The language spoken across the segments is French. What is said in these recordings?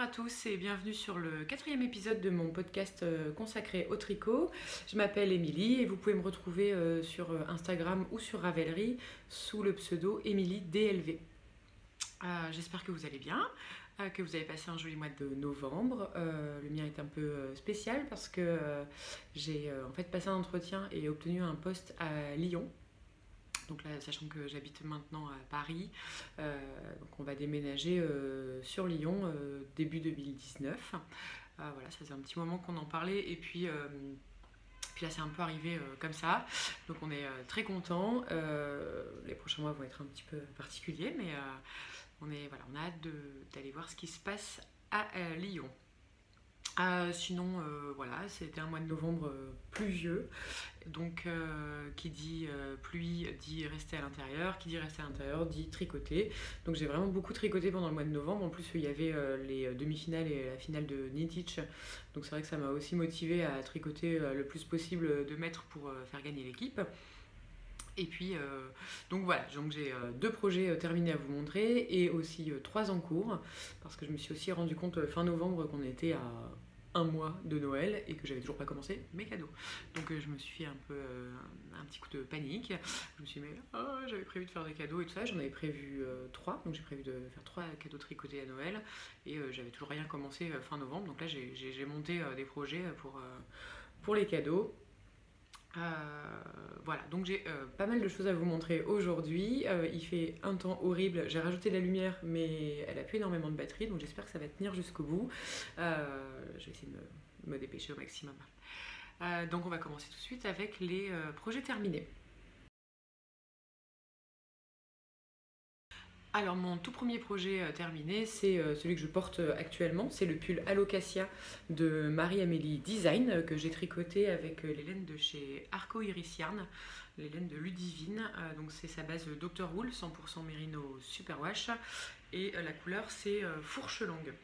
à tous et bienvenue sur le 4e épisode de mon podcast consacré au tricot. Je m'appelle Émilie et vous pouvez me retrouver sur Instagram ou sur Ravelry sous le pseudo Émilie DLV. J'espère que vous allez bien, que vous avez passé un joli mois de novembre. Le mien est un peu spécial parce que j'ai en fait passé un entretien et obtenu un poste à Lyon. Donc là, sachant que j'habite maintenant à Paris, donc on va déménager sur Lyon début 2019. Voilà, ça faisait un petit moment qu'on en parlait et puis là c'est un peu arrivé comme ça. Donc on est très contents. Les prochains mois vont être un petit peu particuliers, mais on a hâte d'aller voir ce qui se passe à Lyon. Sinon, voilà, c'était un mois de novembre pluvieux. Donc, qui dit pluie dit rester à l'intérieur. Qui dit rester à l'intérieur dit tricoter. Donc, j'ai vraiment beaucoup tricoté pendant le mois de novembre. En plus, il y avait les demi-finales et la finale de Knitich. Donc, c'est vrai que ça m'a aussi motivée à tricoter le plus possible de mètres pour faire gagner l'équipe. Et puis, donc voilà, donc j'ai 2 projets terminés à vous montrer et aussi 3 en cours. Parce que je me suis aussi rendu compte fin novembre qu'on était à un mois de Noël et que j'avais toujours pas commencé mes cadeaux. Donc je me suis fait un petit coup de panique. Je me suis dit mais j'avais prévu de faire des cadeaux et tout ça, j'en avais prévu 3, donc j'ai prévu de faire 3 cadeaux tricotés à Noël et j'avais toujours rien commencé fin novembre. Donc là j'ai monté des projets pour les cadeaux. Voilà, donc j'ai pas mal de choses à vous montrer aujourd'hui. Il fait un temps horrible, j'ai rajouté de la lumière mais elle a plus énormément de batterie, donc j'espère que ça va tenir jusqu'au bout. Je vais essayer de me dépêcher au maximum. Donc on va commencer tout de suite avec les projets terminés. Alors mon tout premier projet terminé, c'est celui que je porte actuellement, c'est le pull Alocasia de Marie-Amélie Design que j'ai tricoté avec les laines de chez Arco Iris Yarn, les laines de Ludivine. Donc c'est sa base Dr. Wool 100% Merino Superwash et la couleur c'est fourche longue.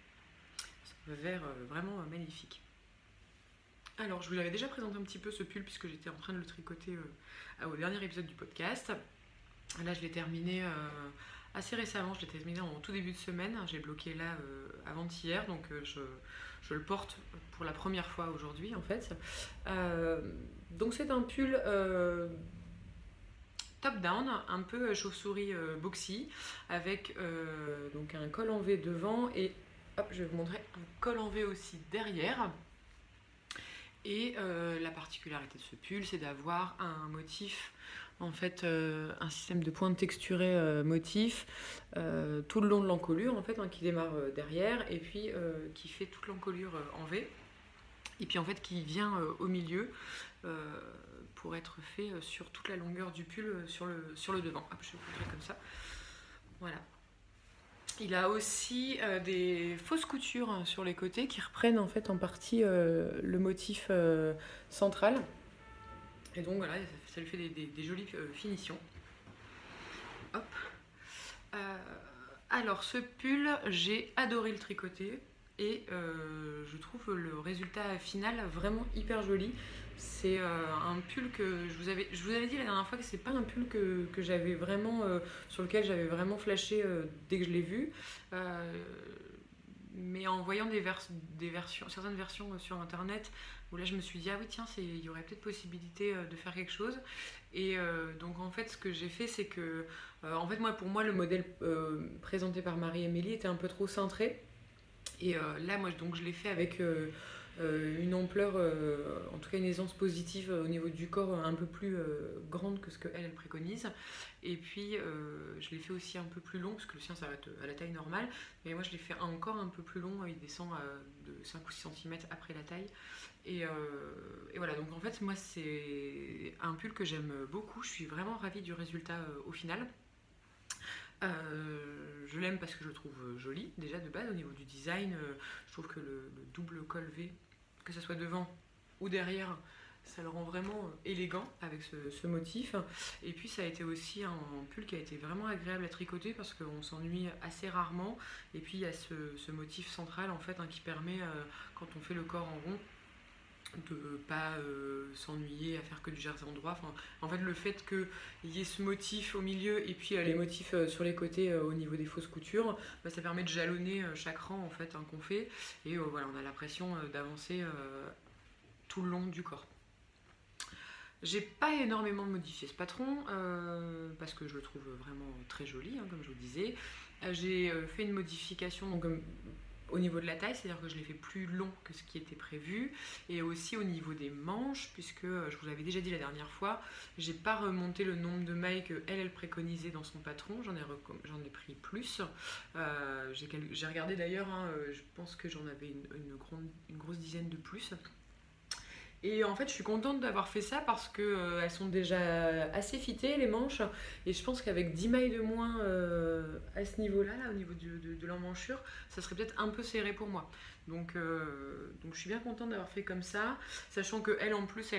C'est un vert vraiment magnifique. Alors je vous l'avais déjà présenté un petit peu ce pull puisque j'étais en train de le tricoter au dernier épisode du podcast. Là je l'ai terminé assez récemment, je l'ai terminé en tout début de semaine, j'ai bloqué là avant-hier, donc je le porte pour la première fois aujourd'hui en fait. Donc c'est un pull top-down, un peu chauve-souris boxy, avec donc un col en V devant et hop, je vais vous montrer un col en V aussi derrière. Et la particularité de ce pull, c'est d'avoir un motif, en fait, un système de pointes texturées motif tout le long de l'encolure, en fait, qui démarre derrière et puis qui fait toute l'encolure en V. Et puis en fait, qui vient au milieu pour être fait sur toute la longueur du pull sur le devant. Hop, je vais vous montrer comme ça. Voilà. Il a aussi des fausses coutures sur les côtés qui reprennent en fait en partie le motif central. Et donc voilà, ça lui fait des jolies finitions. Hop. Alors ce pull, j'ai adoré le tricoter et je trouve le résultat final vraiment hyper joli. C'est un pull que je vous avais dit la dernière fois que c'est pas un pull que j'avais vraiment sur lequel j'avais vraiment flashé dès que je l'ai vu. Mais en voyant certaines versions sur internet, où là je me suis dit ah oui tiens, il y aurait peut-être possibilité de faire quelque chose. Et donc en fait ce que j'ai fait c'est que en fait pour moi le modèle présenté par Marie-Amélie était un peu trop cintré. Et là moi donc je l'ai fait avec une ampleur, en tout cas une aisance positive au niveau du corps un peu plus grande que ce qu'elle préconise. Et puis je l'ai fait aussi un peu plus long, parce que le sien s'arrête à la taille normale, mais moi je l'ai fait encore un peu plus long, il descend de 5 ou 6 cm après la taille. Et voilà, donc en fait moi c'est un pull que j'aime beaucoup, je suis vraiment ravie du résultat au final. Je l'aime parce que je le trouve joli déjà de base au niveau du design. Je trouve que le double col V, que ce soit devant ou derrière, ça le rend vraiment élégant avec ce motif. Et puis ça a été aussi un pull qui a été vraiment agréable à tricoter parce qu'on s'ennuie assez rarement. Et puis il y a ce motif central en fait qui permet, quand on fait le corps en rond, de pas s'ennuyer à faire que du jersey en droit. Enfin, en fait, le fait qu'il y ait ce motif au milieu et puis les motifs sur les côtés au niveau des fausses coutures, bah, ça permet de jalonner chaque rang en fait, qu'on fait. Et voilà, on a l'impression d'avancer tout le long du corps. J'ai pas énormément modifié ce patron parce que je le trouve vraiment très joli, comme je vous disais. J'ai fait une modification donc, au niveau de la taille, c'est-à-dire que je l'ai fait plus long que ce qui était prévu, et aussi au niveau des manches, puisque je vous l'avais déjà dit la dernière fois, j'ai pas remonté le nombre de mailles que elle préconisait dans son patron, j'en ai pris plus. J'ai regardé d'ailleurs, je pense que j'en avais une grosse dizaine de plus. Et en fait, je suis contente d'avoir fait ça parce que elles sont déjà assez fitées, les manches. Et je pense qu'avec 10 mailles de moins à ce niveau-là, là, au niveau de l'emmanchure, ça serait peut-être un peu serré pour moi. Donc je suis bien contente d'avoir fait comme ça. Sachant qu'elle, en plus,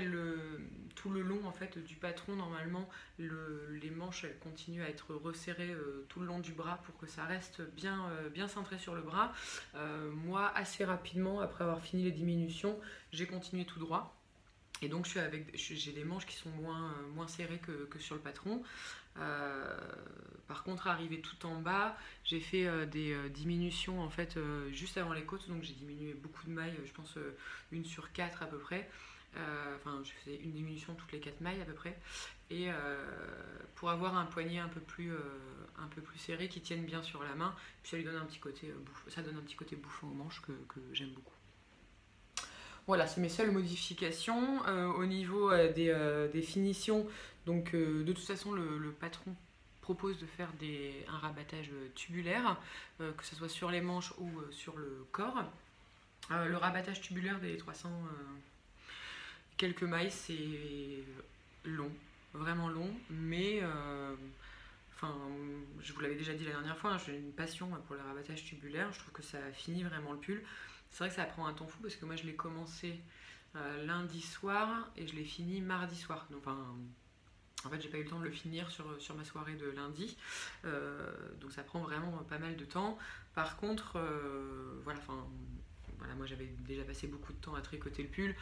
tout le long en fait, du patron, normalement, les manches, elles continuent à être resserrées tout le long du bras pour que ça reste bien cintré sur le bras. Moi, assez rapidement, après avoir fini les diminutions, j'ai continué tout droit. Et donc j'ai des manches qui sont moins serrées que sur le patron. Par contre, arrivé tout en bas, j'ai fait des diminutions en fait juste avant les côtes, donc j'ai diminué beaucoup de mailles, je pense 1 sur 4 à peu près. Enfin, je faisais une diminution toutes les 4 mailles à peu près, et pour avoir un poignet un peu plus serré qui tienne bien sur la main, puis ça lui donne un petit côté bouffant aux manches que j'aime beaucoup. Voilà, c'est mes seules modifications. Au niveau des finitions, donc de toute façon, le patron propose de faire un rabattage tubulaire, que ce soit sur les manches ou sur le corps. Le rabattage tubulaire des 300 quelques mailles, c'est long, vraiment long, mais je vous l'avais déjà dit la dernière fois, j'ai une passion pour le rabattage tubulaire, je trouve que ça finit vraiment le pull. C'est vrai que ça prend un temps fou parce que moi je l'ai commencé lundi soir et je l'ai fini mardi soir. Donc, en fait, j'ai pas eu le temps de le finir sur ma soirée de lundi. Donc ça prend vraiment pas mal de temps. Par contre, voilà, moi j'avais déjà passé beaucoup de temps à tricoter le pull.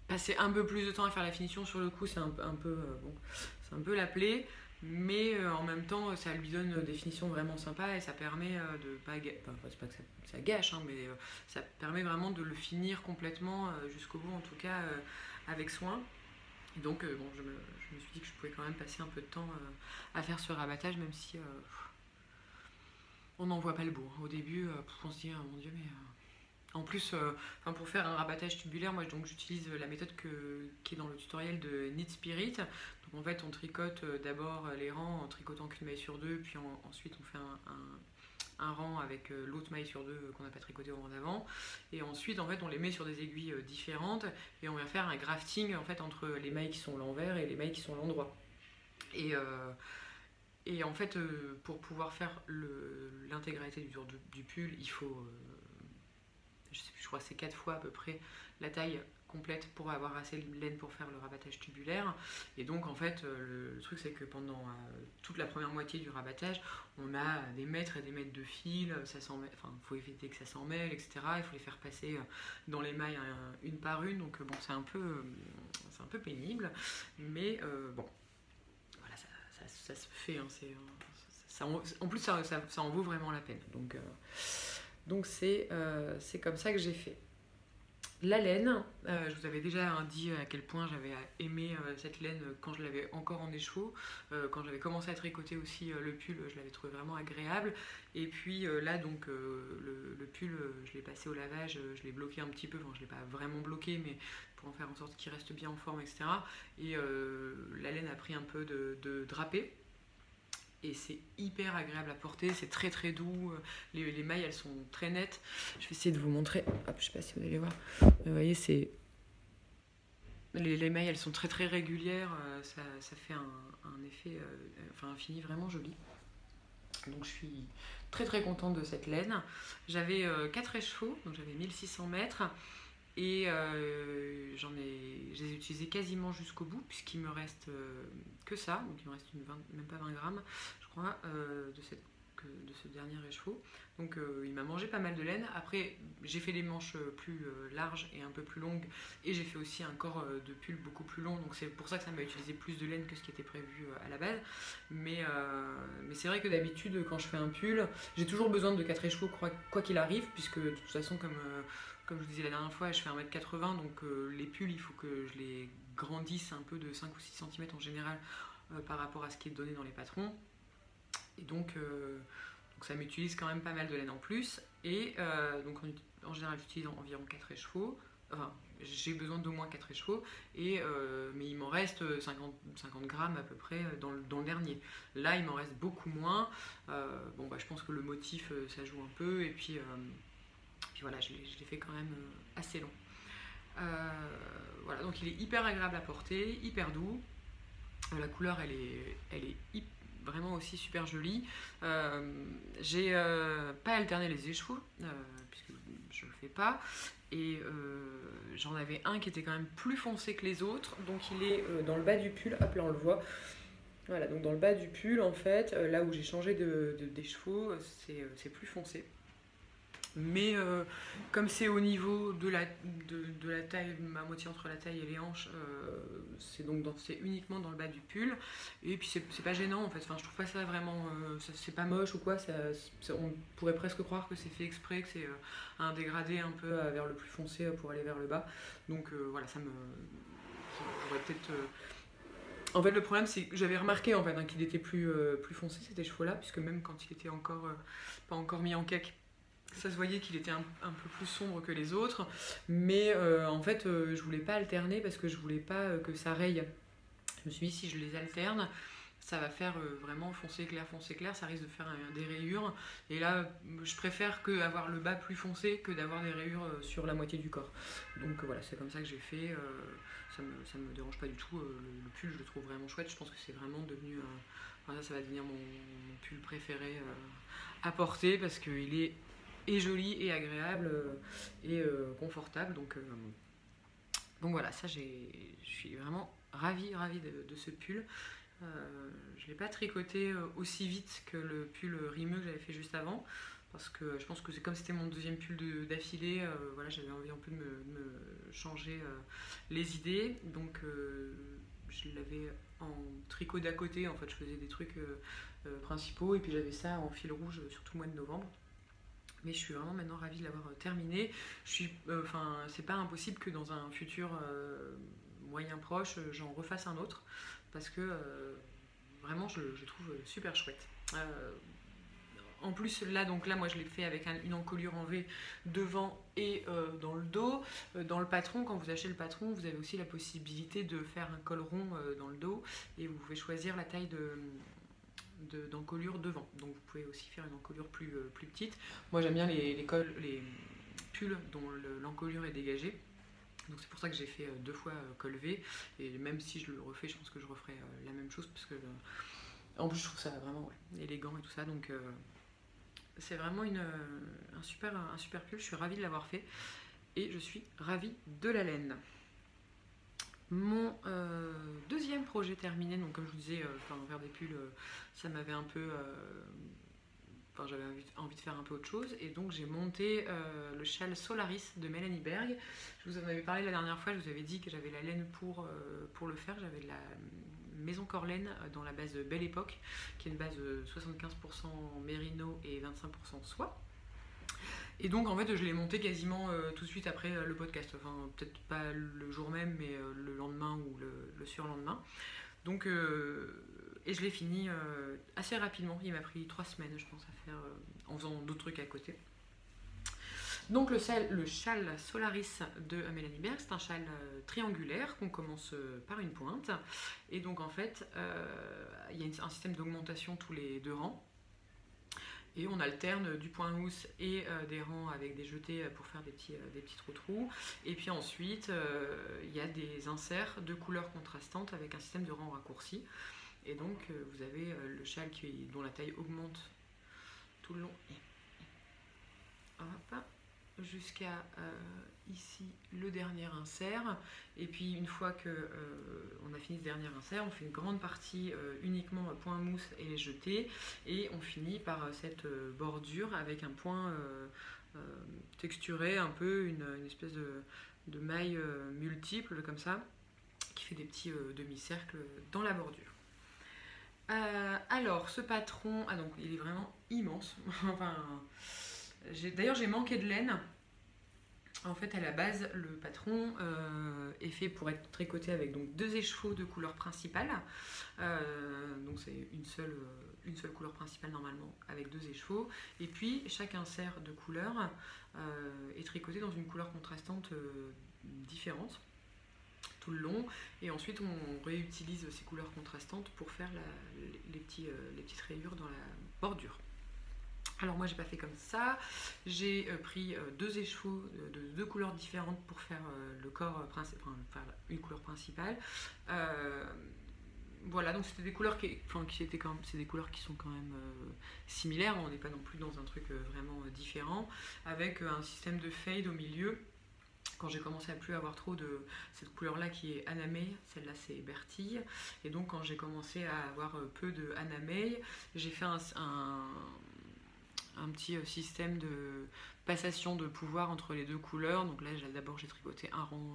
Passer un peu plus de temps à faire la finition sur le coup, c'est un peu la plaie. Mais en même temps, ça lui donne des finitions vraiment sympas et ça permet de pas c'est pas que ça gâche, mais ça permet vraiment de le finir complètement jusqu'au bout, en tout cas avec soin. Et donc, je me suis dit que je pouvais quand même passer un peu de temps à faire ce rabattage, même si on n'en voit pas le bout. Au début, on se dit, oh, mon Dieu, mais en plus, pour faire un rabattage tubulaire, moi j'utilise la méthode qui est dans le tutoriel de Knit Spirit. Donc en fait, on tricote d'abord les rangs en tricotant qu'une maille sur deux, puis ensuite on fait un rang avec l'autre maille sur deux qu'on n'a pas tricoté au rang d'avant. Et ensuite, en fait, on les met sur des aiguilles différentes et on va faire un grafting en fait entre les mailles qui sont l'envers et les mailles qui sont l'endroit. Et en fait, pour pouvoir faire l'intégralité du pull, il faut je crois que c'est 4 fois à peu près la taille complète pour avoir assez de laine pour faire le rabattage tubulaire. Et donc en fait le truc c'est que pendant toute la première moitié du rabattage, on a des mètres et des mètres de fil, il faut éviter que ça s'en mêle, etc. Il faut les faire passer dans les mailles une par une, donc bon, c'est un peu pénible, mais bon, voilà, ça se fait, en plus ça en vaut vraiment la peine. Donc c'est comme ça que j'ai fait. La laine, je vous avais déjà dit à quel point j'avais aimé cette laine quand je l'avais encore en écheveau. Quand j'avais commencé à tricoter aussi le pull, je l'avais trouvé vraiment agréable. Et puis là, donc le pull, je l'ai passé au lavage, je l'ai bloqué un petit peu, je ne l'ai pas vraiment bloqué, mais pour en faire en sorte qu'il reste bien en forme, etc. Et la laine a pris un peu de drapé. Et c'est hyper agréable à porter, c'est très très doux, les mailles elles sont très nettes. Je vais essayer de vous montrer, hop, je sais pas si vous allez voir, vous voyez, les mailles elles sont très très régulières, ça fait un effet, un fini vraiment joli. Donc je suis très très contente de cette laine. J'avais 4 écheveaux, donc j'avais 1600 mètres. Et je les ai utilisés quasiment jusqu'au bout, puisqu'il me reste que ça, donc il me reste même pas 20 grammes, je crois, de cette de ce dernier écheveau. Donc il m'a mangé pas mal de laine. Après j'ai fait des manches plus larges et un peu plus longues, et j'ai fait aussi un corps de pull beaucoup plus long, donc c'est pour ça que ça m'a utilisé plus de laine que ce qui était prévu à la base. Mais c'est vrai que d'habitude quand je fais un pull, j'ai toujours besoin de 4 écheveaux quoi qu'il arrive, puisque de toute façon comme je vous disais la dernière fois, je fais 1m80, donc les pulls il faut que je les grandisse un peu de 5 ou 6 cm en général par rapport à ce qui est donné dans les patrons. Et donc ça m'utilise quand même pas mal de laine en plus. Et donc en général j'utilise environ 4 écheveaux. Enfin, j'ai besoin d'au moins 4 écheveaux, mais il m'en reste 50 grammes à peu près dans le dernier. Là il m'en reste beaucoup moins. Je pense que le motif ça joue un peu, et puis voilà, je l'ai fait quand même assez long. Voilà, donc il est hyper agréable à porter, hyper doux. La couleur elle est vraiment aussi super jolie. J'ai pas alterné les écheveaux puisque je le fais pas, et j'en avais un qui était quand même plus foncé que les autres, donc il est dans le bas du pull. Hop là on le voit. Voilà, donc dans le bas du pull en fait, là où j'ai changé d'écheveau, c'est plus foncé. Mais comme c'est au niveau de la taille, ma moitié entre la taille et les hanches, c'est uniquement dans le bas du pull. Et puis c'est pas gênant en fait, enfin, je trouve pas ça vraiment, c'est pas moche ou quoi, on pourrait presque croire que c'est fait exprès, que c'est un dégradé un peu vers le plus foncé pour aller vers le bas. Donc voilà, j'aurais peut-être... En fait le problème c'est que j'avais remarqué en fait qu'il était plus foncé cet écheveau là, puisque même quand il était encore pas encore mis en cake, ça se voyait qu'il était un peu plus sombre que les autres, mais en fait je voulais pas alterner parce que je voulais pas que ça raye. Je me suis dit si je les alterne, ça va faire vraiment foncé clair, ça risque de faire des rayures, et là je préfère avoir le bas plus foncé que d'avoir des rayures sur la moitié du corps. Donc voilà, c'est comme ça que j'ai fait. Ça me dérange pas du tout. Le pull je le trouve vraiment chouette, je pense que c'est vraiment devenu ça va devenir mon pull préféré à porter, parce qu'il est joli et agréable et confortable, donc voilà, ça je suis vraiment ravie de ce pull. Je l'ai pas tricoté aussi vite que le pull rimeux que j'avais fait juste avant, parce que je pense que c'est comme c'était mon deuxième pull d'affilée, voilà, j'avais envie un peu de me changer les idées, donc je l'avais en tricot d'à côté, en fait je faisais des trucs principaux, et puis j'avais ça en fil rouge sur tout le mois de novembre. Mais je suis vraiment maintenant ravie de l'avoir terminé. C'est pas impossible que dans un futur moyen proche, j'en refasse un autre, parce que vraiment je le trouve super chouette. En plus là moi je l'ai fait avec une encolure en V devant et dans le dos. Dans le patron, quand vous achetez le patron, vous avez aussi la possibilité de faire un col rond dans le dos, et vous pouvez choisir la taille d'encolure devant, donc vous pouvez aussi faire une encolure plus petite. Moi j'aime bien les pulls dont l'encolure est dégagée, donc c'est pour ça que j'ai fait 2 fois col V, et même si je le refais, je pense que je referai la même chose, parce que en plus je trouve ça vraiment élégant et tout ça, donc c'est vraiment un super pull. Je suis ravie de l'avoir fait, et je suis ravie de la laine. Mon deuxième projet terminé, donc comme je vous disais, faire des pulls, ça m'avait un peu... j'avais envie de faire un peu autre chose, et donc j'ai monté le châle Solaris de Mélanie Berg. Je vous en avais parlé la dernière fois, je vous avais dit que j'avais la laine pour le faire. J'avais de la Maison Corlaine dans la base Belle Époque, qui est une base 75% mérino et 25% soie. Et donc en fait je l'ai monté quasiment tout de suite après le podcast, enfin peut-être pas le jour même, mais le lendemain ou le surlendemain. Donc et je l'ai fini assez rapidement, il m'a pris 3 semaines je pense à faire, en faisant d'autres trucs à côté. Donc le châle Solaris de Mélanie Berg, c'est un châle triangulaire qu'on commence par une pointe, et donc en fait il y a un système d'augmentation tous les 2 rangs. Et on alterne du point housse et des rangs avec des jetés pour faire des petits trous. Et puis ensuite, il y a des inserts de couleurs contrastantes avec un système de rangs raccourcis. Et donc, vous avez le châle dont la taille augmente tout le long. Hop, jusqu'à ici le dernier insert, et puis une fois que on a fini ce dernier insert, on fait une grande partie uniquement point mousse et les jetés, et on finit par cette bordure avec un point texturé, un peu une espèce de maille multiple comme ça, qui fait des petits demi-cercles dans la bordure. Alors ce patron, donc il est vraiment immense. Enfin, d'ailleurs j'ai manqué de laine. En fait, à la base, le patron est fait pour être tricoté avec donc 2 écheveaux de couleur principale. Donc c'est une seule couleur principale normalement avec 2 écheveaux. Et puis chaque insert de couleur est tricoté dans une couleur contrastante différente tout le long. Et ensuite, on réutilise ces couleurs contrastantes pour faire les petites rayures dans la bordure. Alors moi j'ai pas fait comme ça, j'ai pris 2 écheveaux de 2 couleurs différentes pour faire le corps principal, enfin faire une couleur principale. Voilà, donc c'était des couleurs c'est des couleurs qui sont quand même similaires, on n'est pas non plus dans un truc vraiment différent, avec un système de fade au milieu. Quand j'ai commencé à plus avoir trop de cette couleur là qui est Anna May, celle-là c'est Bertille, et donc quand j'ai commencé à avoir peu de Anna May, j'ai fait un petit système de passation de pouvoir entre les 2 couleurs. Donc là d'abord j'ai tricoté un rond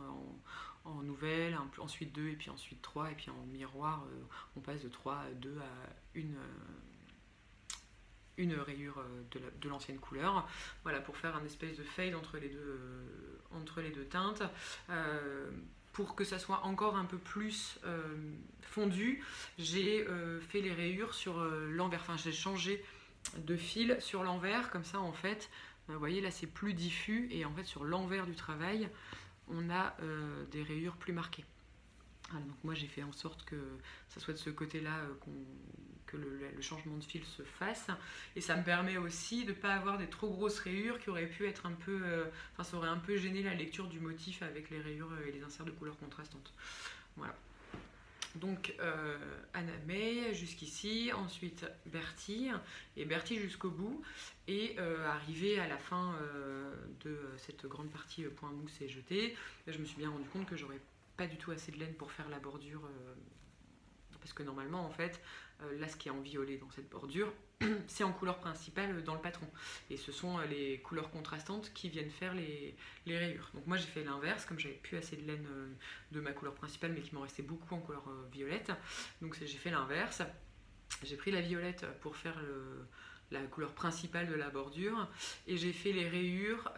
en nouvelle, ensuite 2 et puis ensuite 3, et puis en miroir on passe de 3 à 2 à une rayure de l'ancienne couleur. Voilà, pour faire un espèce de fade entre les deux teintes. Pour que ça soit encore un peu plus fondu, j'ai fait les rayures sur l'envers, enfin j'ai changé de fil sur l'envers, comme ça en fait, vous voyez là c'est plus diffus, et en fait sur l'envers du travail on a des rayures plus marquées. Voilà, donc moi j'ai fait en sorte que ça soit de ce côté là que le changement de fil se fasse, et ça me permet aussi de ne pas avoir des trop grosses rayures qui auraient pu être un peu, ça aurait un peu gêné la lecture du motif avec les rayures et les inserts de couleurs contrastantes. Voilà. Donc Anna May jusqu'ici, ensuite Bertille, et Bertille jusqu'au bout, et arrivé à la fin de cette grande partie point mousse et jeté, je me suis bien rendu compte que j'aurais pas du tout assez de laine pour faire la bordure, parce que normalement en fait là ce qui est en violet dans cette bordure c'est en couleur principale dans le patron, et ce sont les couleurs contrastantes qui viennent faire les rayures. Donc moi j'ai fait l'inverse, comme j'avais plus assez de laine de ma couleur principale mais qu'il m'en restait beaucoup en couleur violette, donc j'ai fait l'inverse, j'ai pris la violette pour faire la couleur principale de la bordure, et j'ai fait les rayures,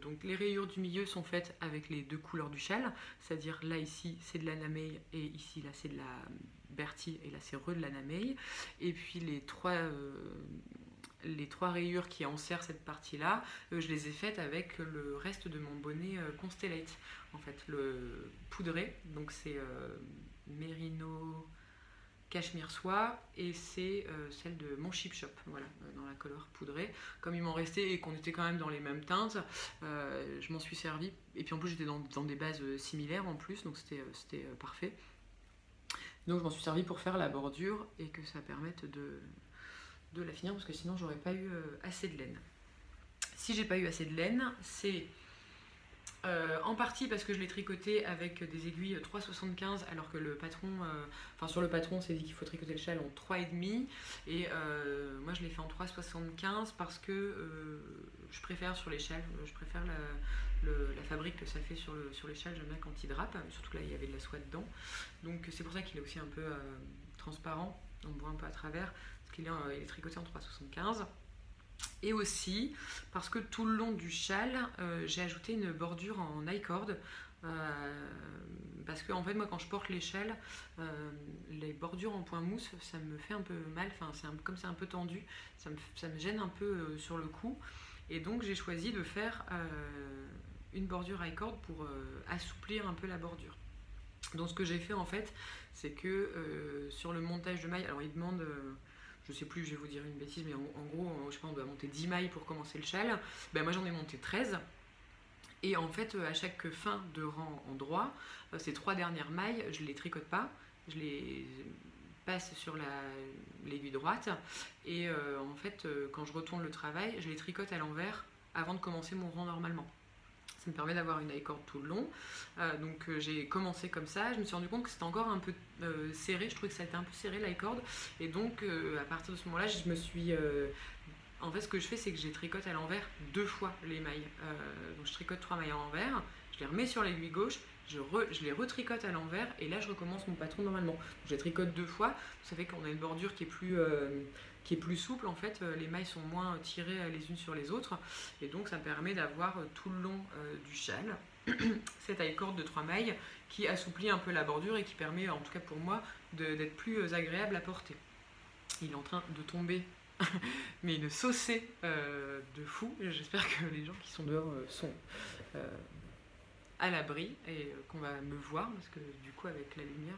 donc les rayures du milieu sont faites avec les 2 couleurs du châle, c'est-à-dire là ici c'est de l'Anna May et ici là c'est de la Bertille et là c'est de l'Anna May, et puis les trois rayures qui enserrent cette partie là, je les ai faites avec le reste de mon bonnet Constellate, en fait le poudré, donc c'est Merino Cachemire soie, et c'est celle de mon Chip Shop, voilà, dans la couleur poudrée. Comme il m'en restait et qu'on était quand même dans les mêmes teintes, je m'en suis servi, et puis en plus j'étais dans des bases similaires en plus, donc c'était parfait. Donc je m'en suis servi pour faire la bordure et que ça permette de la finir, parce que sinon j'aurais pas eu assez de laine. Si j'ai pas eu assez de laine, c'est en partie parce que je l'ai tricoté avec des aiguilles 3,75, alors que le patron, sur le patron c'est dit qu'il faut tricoter le châle en 3,5, et moi je l'ai fait en 3,75 parce que je préfère sur les châles, je préfère la fabrique que ça fait sur les châles, j'aime bien quand il drape, surtout que là il y avait de la soie dedans, donc c'est pour ça qu'il est aussi un peu transparent, on voit un peu à travers, parce qu'il est tricoté en 3,75. Et aussi parce que tout le long du châle, j'ai ajouté une bordure en I-cord, parce que en fait moi quand je porte les châles, les bordures en point mousse ça me fait un peu mal, comme c'est un peu tendu, ça me gêne un peu sur le cou, et donc j'ai choisi de faire une bordure I-cord pour assouplir un peu la bordure. Donc ce que j'ai fait en fait, c'est que sur le montage de mailles, alors il demande je sais plus, je vais vous dire une bêtise, mais en gros, je sais pas, on doit monter 10 mailles pour commencer le châle. Ben moi j'en ai monté 13. Et en fait, à chaque fin de rang en droit, ces 3 dernières mailles, je les tricote pas, je les passe sur l'aiguille droite. Et en fait, quand je retourne le travail, je les tricote à l'envers avant de commencer mon rang normalement. Ça me permet d'avoir une I-cord tout le long. Donc j'ai commencé comme ça. Je me suis rendu compte que c'était encore un peu serré. Je trouvais que ça était un peu serré l'I-cord. Et donc à partir de ce moment-là, je me suis... en fait, ce que je fais, c'est que j'ai tricote à l'envers 2 fois les mailles. Donc je tricote 3 mailles à l'envers. Je les remets sur l'aiguille gauche. Je les retricote à l'envers. Et là, je recommence mon patron normalement. Donc, je les tricote 2 fois. Ça fait qu'on a une bordure qui est plus souple en fait, les mailles sont moins tirées les unes sur les autres et donc ça me permet d'avoir tout le long du châle cette I-cord de 3 mailles qui assouplit un peu la bordure et qui permet, en tout cas pour moi, d'être plus agréable à porter. Il est en train de tomber mais une saucée de fou. J'espère que les gens qui sont dehors sont à l'abri et qu'on va me voir parce que du coup avec la lumière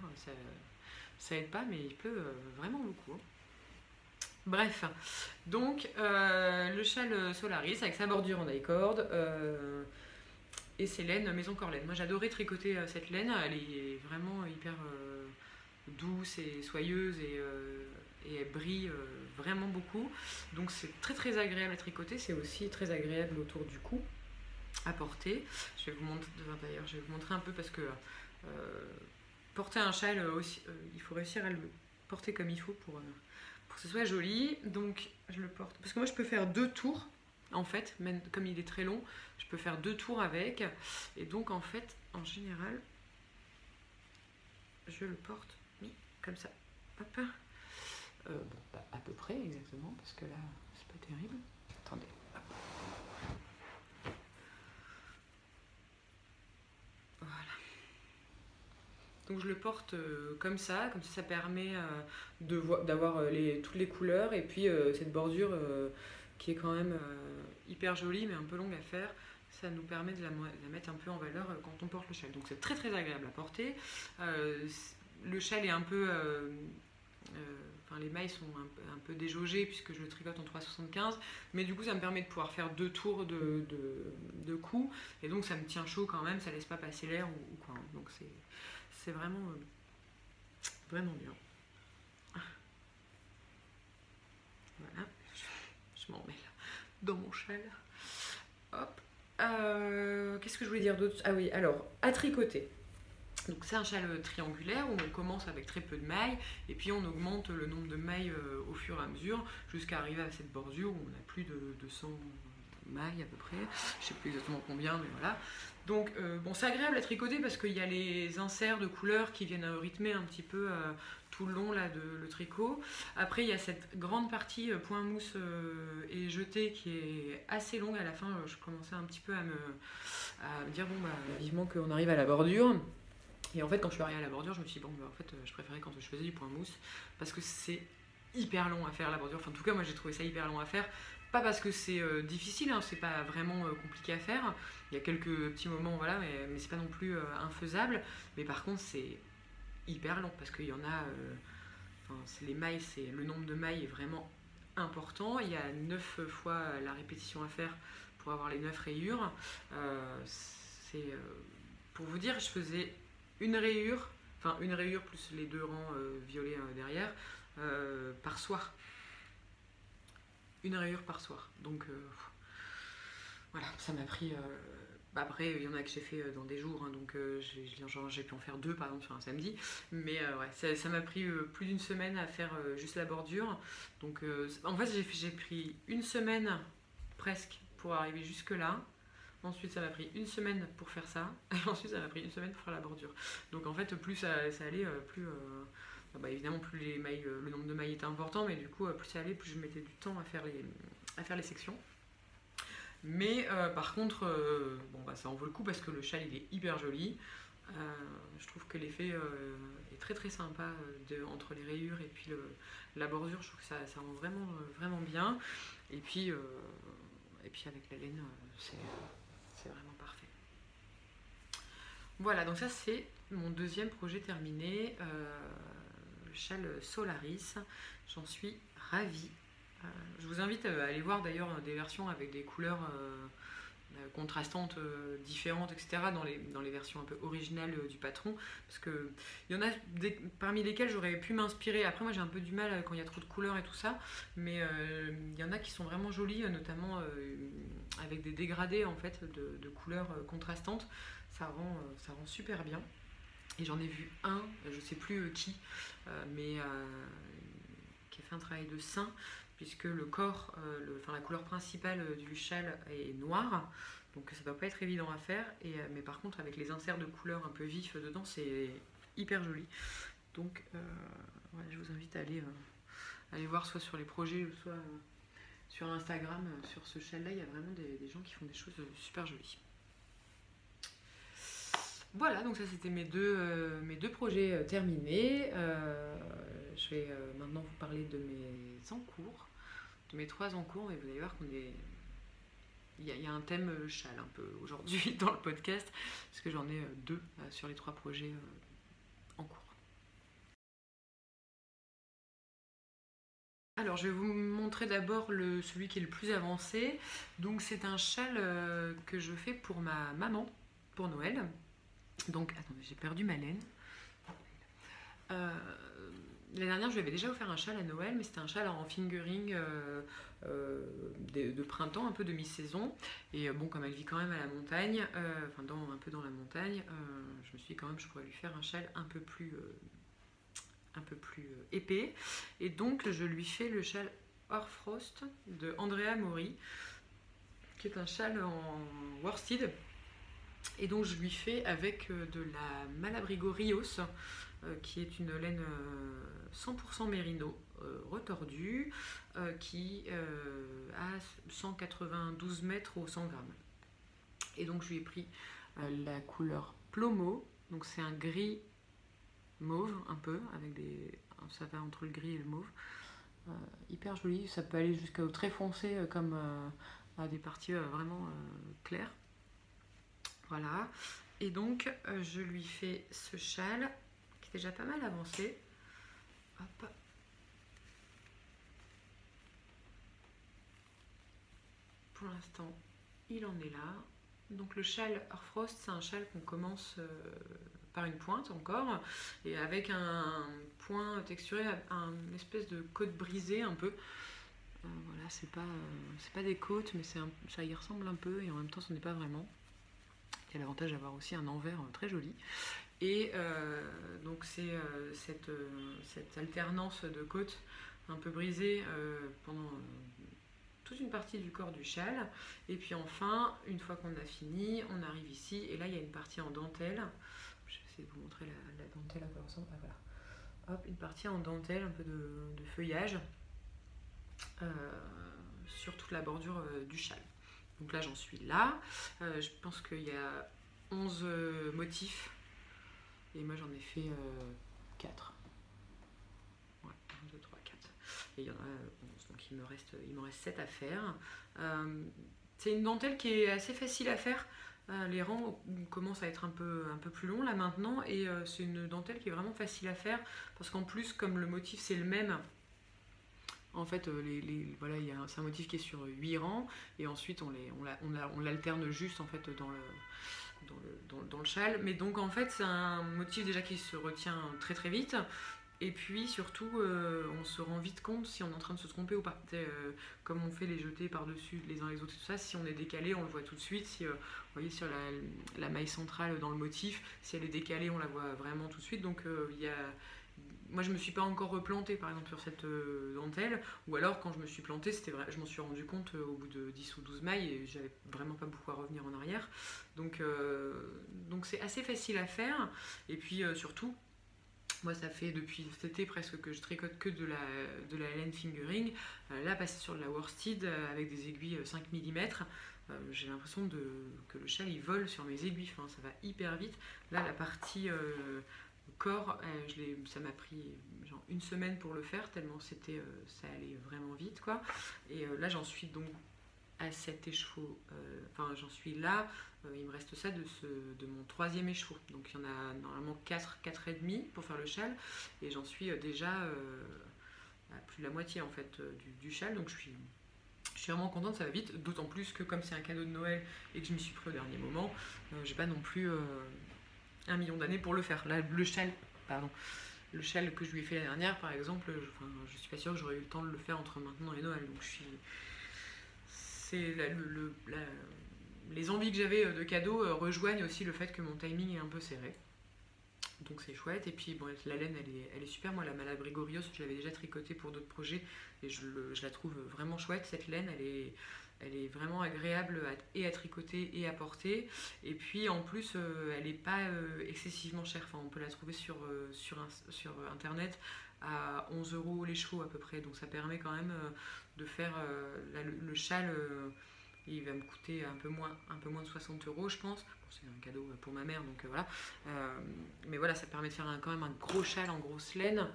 ça aide pas, mais il pleut vraiment beaucoup. Bref, donc le châle Solaris avec sa bordure en I-cord et ses laines Maison Corlaine. Moi j'adorais tricoter cette laine, elle est vraiment hyper douce et soyeuse et elle brille vraiment beaucoup. Donc c'est très agréable à tricoter, c'est aussi très agréable autour du cou à porter. Je vais vous montrer un peu parce que porter un châle aussi, il faut réussir à le porter comme il faut pour que ce soit joli. Donc je le porte parce que moi je peux faire 2 tours en fait, même comme il est très long, je peux faire 2 tours avec et donc en fait en général je le porte comme ça, hop, bon, pas à peu près exactement parce que là c'est pas terrible, attendez, hop. Voilà. Donc je le porte comme ça permet d'avoir toutes les couleurs et puis cette bordure qui est quand même hyper jolie mais un peu longue à faire, ça nous permet de la mettre un peu en valeur quand on porte le châle. Donc c'est très agréable à porter. Le châle est un peu... enfin, les mailles sont un peu déjaugées puisque je le tricote en 3,75, mais du coup ça me permet de pouvoir faire 2 tours de cou et donc ça me tient chaud quand même, ça laisse pas passer l'air ou quoi. Donc c'est vraiment bien. Voilà, je m'en mets là dans mon châle. Hop. Qu'est-ce que je voulais dire d'autre? Ah oui, alors à tricoter. Donc c'est un châle triangulaire où on commence avec très peu de mailles et puis on augmente le nombre de mailles au fur et à mesure jusqu'à arriver à cette bordure où on a plus de 200 mailles à peu près. Je sais plus exactement combien, mais voilà. Donc bon, c'est agréable à tricoter parce qu'il y a les inserts de couleurs qui viennent rythmer un petit peu tout le long là, le tricot. Après il y a cette grande partie point mousse et jeté qui est assez longue. À la fin je commençais un petit peu à me dire bon bah vivement qu'on arrive à la bordure. Et en fait quand je suis arrivée à la bordure je me suis dit bon bah en fait je préférais quand je faisais du point mousse parce que c'est hyper long à faire la bordure. Enfin en tout cas moi j'ai trouvé ça hyper long à faire. Pas parce que c'est difficile, hein, c'est pas vraiment compliqué à faire. Il y a quelques petits moments, voilà, mais c'est pas non plus infaisable. Mais par contre, c'est hyper long parce qu'il y en a. Les mailles, le nombre de mailles est vraiment important. Il y a 9 fois la répétition à faire pour avoir les 9 rayures. Pour vous dire, je faisais une rayure plus les 2 rangs violets derrière par soir. Une rayure par soir. Donc voilà, ça m'a pris. Après, il y en a que j'ai fait dans des jours, hein, donc j'ai pu en faire 2 par exemple sur un samedi. Mais ouais, ça m'a pris plus d'1 semaine à faire juste la bordure. Donc en fait, j'ai pris 1 semaine presque pour arriver jusque là. Ensuite, ça m'a pris 1 semaine pour faire ça. Et ensuite, ça m'a pris 1 semaine pour faire la bordure. Donc en fait, plus ça allait, plus. Évidemment plus le nombre de mailles était important, mais du coup plus ça allait, plus je mettais du temps à faire les sections. Mais par contre ça en vaut le coup parce que le châle il est hyper joli. Je trouve que l'effet est très sympa entre les rayures et puis la bordure. Je trouve que ça rend vraiment bien. Et puis avec la laine c'est vraiment parfait. Voilà, donc ça c'est mon 2e projet terminé. Châle Solaris, j'en suis ravie. Je vous invite à aller voir d'ailleurs des versions avec des couleurs contrastantes, différentes, etc. dans les versions un peu originales du patron, parce que il y en a parmi lesquelles j'aurais pu m'inspirer. Après moi j'ai un peu du mal quand il y a trop de couleurs et tout ça, mais il y en a qui sont vraiment jolies, notamment avec des dégradés en fait de couleurs contrastantes. Ça rend super bien. Et j'en ai vu un, je sais plus qui, mais qui a fait un travail de sein, puisque le corps, la couleur principale du châle est noire, donc ça doit pas être évident à faire, mais par contre avec les inserts de couleurs un peu vifs dedans, c'est hyper joli. Donc voilà, je vous invite à aller voir soit sur les projets, soit sur Instagram, sur ce châle-là, il y a vraiment des gens qui font des choses super jolies. Voilà, donc ça c'était mes deux projets terminés. Je vais maintenant vous parler de mes encours, de mes 3 encours, et vous allez voir il y a un thème châle un peu aujourd'hui dans le podcast, parce que j'en ai 2 sur les 3 projets en cours. Alors je vais vous montrer d'abord celui qui est le plus avancé. Donc c'est un châle que je fais pour ma maman, pour Noël. Donc, attendez, j'ai perdu ma laine. L'année dernière, je lui avais déjà offert un châle à Noël, mais c'était un châle en fingering de printemps, un peu de mi-saison. Et bon, comme elle vit quand même à la montagne, un peu dans la montagne, je me suis dit quand même je pourrais lui faire un châle un peu plus épais. Et donc, je lui fais le châle Hoarfrost de Andrea Mori, qui est un châle en worsted. Et donc je lui fais avec de la Malabrigo Rios, qui est une laine 100% mérino retordue, qui a 192 mètres au 100 grammes. Et donc je lui ai pris la couleur Plomo, donc c'est un gris mauve un peu, ça va entre le gris et le mauve. Hyper joli, ça peut aller jusqu'au très foncé comme à des parties vraiment claires. Voilà, et donc je lui fais ce châle qui est déjà pas mal avancé. Hop. Pour l'instant, il en est là. Donc le châle Hoarfrost, c'est un châle qu'on commence par une pointe encore, et avec un point texturé, une espèce de côte brisée un peu. Voilà, c'est pas des côtes, mais ça y ressemble un peu, et en même temps, ce n'est pas vraiment. Il y a l'avantage d'avoir aussi un envers très joli. Et donc c'est cette alternance de côtes un peu brisée pendant toute une partie du corps du châle. Et puis enfin, une fois qu'on a fini, on arrive ici, et là il y a une partie en dentelle. Je vais essayer de vous montrer la dentelle à quoi elle ressemble. Ah, voilà. Hop, une partie en dentelle, un peu de feuillage sur toute la bordure du châle. Donc là j'en suis là, je pense qu'il y a 11 motifs, et moi j'en ai fait 4. Ouais, 1, 2, 3, 4. Et il y en a 11, donc il me reste 7 à faire. C'est une dentelle qui est assez facile à faire. Les rangs commencent à être un peu plus longs là maintenant, et c'est une dentelle qui est vraiment facile à faire, parce qu'en plus comme le motif c'est le même, en fait, voilà, c'est un motif qui est sur 8 rangs, et ensuite on l'alterne juste en fait dans le châle. Mais donc en fait c'est un motif déjà qui se retient très très vite, et puis surtout on se rend vite compte si on est en train de se tromper ou pas. Comme on fait les jetés par-dessus les uns les autres et tout ça, si on est décalé on le voit tout de suite. Si, vous voyez sur la maille centrale dans le motif, si elle est décalée on la voit vraiment tout de suite. Donc moi je me suis pas encore replantée par exemple sur cette dentelle, ou alors quand je me suis plantée, c'était vrai, je m'en suis rendu compte au bout de 10 ou 12 mailles, et j'avais vraiment pas beaucoup à revenir en arrière. Donc c'est assez facile à faire. Et puis surtout, moi ça fait depuis cet été presque que je tricote que de la laine fingering. Là passer sur de la worsted avec des aiguilles 5 mm, j'ai l'impression que le châle il vole sur mes aiguilles, enfin, ça va hyper vite. Là la partie corps, ça m'a pris genre 1 semaine pour le faire, tellement ça allait vraiment vite quoi. Et là j'en suis donc à 7 écheveaux, j'en suis là, il me reste ça de mon 3e écheveau, donc il y en a normalement 4 et demi pour faire le châle, et j'en suis déjà à plus de la moitié en fait du châle, donc je suis Je suis vraiment contente, ça va vite, d'autant plus que comme c'est un cadeau de Noël et que je m'y suis pris au dernier moment, j'ai pas non plus 1 million d'années pour le faire. Là, le châle que je lui ai fait l'année dernière, par exemple, je suis pas sûre que j'aurais eu le temps de le faire entre maintenant et Noël. Donc les envies que j'avais de cadeaux rejoignent aussi le fait que mon timing est un peu serré. Donc c'est chouette. Et puis bon, la laine elle est super. Moi la Malabrigorios je l'avais déjà tricotée pour d'autres projets et je la trouve vraiment chouette. Cette laine elle est vraiment agréable à tricoter et à porter. Et puis en plus elle n'est pas excessivement chère. Enfin, on peut la trouver sur internet à 11 € les chevaux à peu près. Donc ça permet quand même de faire le châle. Il va me coûter un peu moins de 60 € je pense. Bon, c'est un cadeau pour ma mère, donc voilà. Mais voilà, ça permet de faire quand même un gros châle en grosse laine,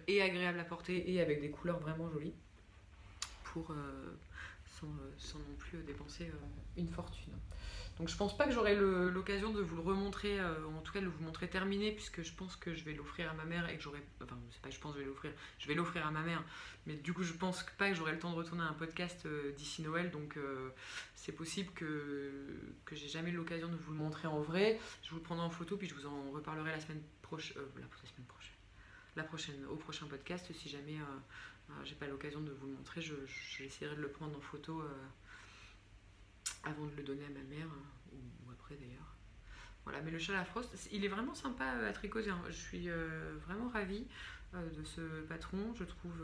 et agréable à porter, et avec des couleurs vraiment jolies, sans non plus dépenser une fortune. Donc je pense pas que j'aurai l'occasion de vous le remontrer, en tout cas de vous montrer terminé, puisque je pense que je vais l'offrir à ma mère et que j'aurai... Enfin, c'est pas que je pense que je vais l'offrir à ma mère, mais du coup je pense pas que j'aurai le temps de retourner à un podcast d'ici Noël, donc c'est possible que j'ai jamais eu l'occasion de vous le montrer en vrai. Je vous le prendrai en photo, puis je vous en reparlerai la semaine prochaine, au prochain podcast, si jamais j'ai pas l'occasion de vous le montrer, j'essaierai de le prendre en photo avant de le donner à ma mère, ou après d'ailleurs. Voilà, mais le châle à Frost, il est vraiment sympa à tricoter, hein. Je suis vraiment ravie de ce patron. Je trouve...